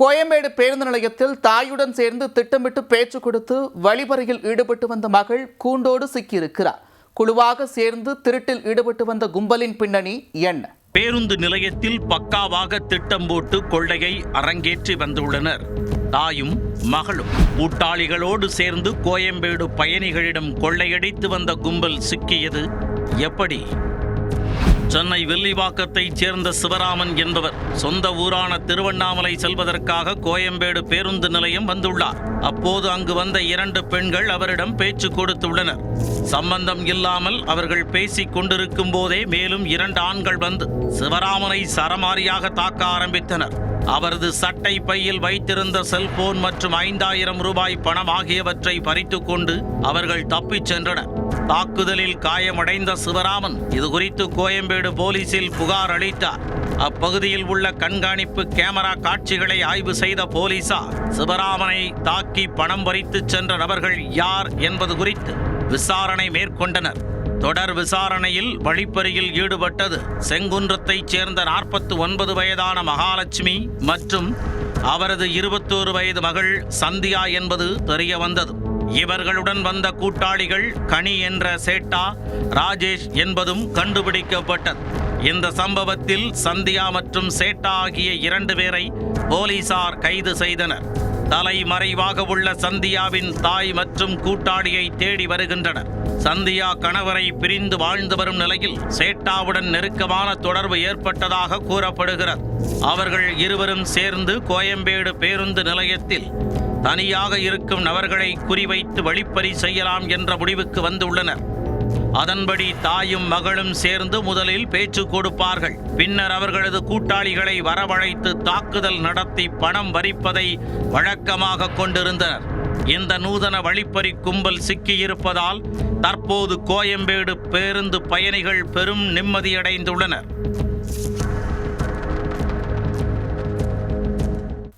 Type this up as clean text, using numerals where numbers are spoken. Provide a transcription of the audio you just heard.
கோயம்பேடு பேருந்து நிலையத்தில் தாயுடன் சேர்ந்து திட்டமிட்டு பேச்சு கொடுத்து வழிபறையில் ஈடுபட்டு வந்த மகள் கூண்டோடு சிக்கியிருக்கிறார். குழுவாக சேர்ந்து திருட்டில் ஈடுபட்டு வந்த கும்பலின் பின்னணி என்ன? பேருந்து நிலையத்தில் பக்காவாக திட்டம் போட்டு கொள்ளையை அரங்கேற்றி வந்துள்ளனர் தாயும் மகளும். கூட்டாளிகளோடு சேர்ந்து கோயம்பேடு பயணிகளிடம் கொள்ளையடித்து வந்த கும்பல் சிக்கியது எப்படி? சென்னை வில்லிவாக்கத்தைச் சேர்ந்த சிவராமன் என்பவர் சொந்த ஊரான திருவண்ணாமலை செல்வதற்காக கோயம்பேடு பேருந்து நிலையம் வந்துள்ளார். அப்போது அங்கு வந்த 2 பெண்கள் அவரிடம் பேச்சு கொடுத்துள்ளனர். சம்பந்தம் இல்லாமல் அவர்கள் பேசிக் கொண்டிருக்கும் போதே மேலும் 2 ஆண்கள் வந்து சிவராமனை சரமாரியாக தாக்க ஆரம்பித்தனர். அவரது சட்டை பையில் வைத்திருந்த செல்போன் மற்றும் 5000 ரூபாய் பணம் ஆகியவற்றை பறித்துக் கொண்டு அவர்கள் தப்பிச் சென்றனர். தாக்குதலில் காயமடைந்த சிவராமன் இதுகுறித்து கோயம்பேடு போலீசில் புகார் அளித்தார். அப்பகுதியில் உள்ள கண்காணிப்பு கேமரா காட்சிகளை ஆய்வு செய்த போலீசார் சிவராமனை தாக்கி பணம் பறித்துச் சென்ற நபர்கள் யார் என்பது குறித்து விசாரணை மேற்கொண்டனர். தொடர் விசாரணையில் வழிப்பறியில் ஈடுபட்டது செங்குன்றத்தைச் சேர்ந்த 49 வயதான மகாலட்சுமி மற்றும் அவரது 21 வயது மகள் சந்தியா என்பது தெரிய வந்தது. இவர்களுடன் வந்த கூட்டாளிகள் கனி என்ற சேட்டா, ராஜேஷ் என்பதும் கண்டுபிடிக்கப்பட்டது. இந்த சம்பவத்தில் சந்தியா மற்றும் சேட்டா ஆகிய 2 பேரை போலீசார் கைது செய்தனர். தலைமறைவாக உள்ள சந்தியாவின் தாய் மற்றும் கூட்டாளியை தேடி வருகின்றனர். சந்தியா கணவரை பிரிந்து வாழ்ந்து வரும் நிலையில் சேட்டாவுடன் நெருக்கமான தொடர்பு ஏற்பட்டதாக கூறப்படுகிறது. அவர்கள் இருவரும் சேர்ந்து கோயம்பேடு பேருந்து நிலையத்தில் தனியாக இருக்கும் நபர்களை குறிவைத்து வழிப்பறி செய்யலாம் என்ற முடிவுக்கு வந்துள்ளனர். அதன்படி தாயும் மகளும் சேர்ந்து முதலில் பேச்சு கொடுப்பார்கள். பின்னர் அவர்களது கூட்டாளிகளை வரவழைத்து தாக்குதல் நடத்தி பணம் பறிப்பதை வழக்கமாக கொண்டிருந்தனர். இந்த நூதன வழிப்பறி கும்பல் சிக்கியிருப்பதால் தற்போது கோயம்பேடு பேருந்து பயணிகள் பெரும் நிம்மதியடைந்துள்ளனர்.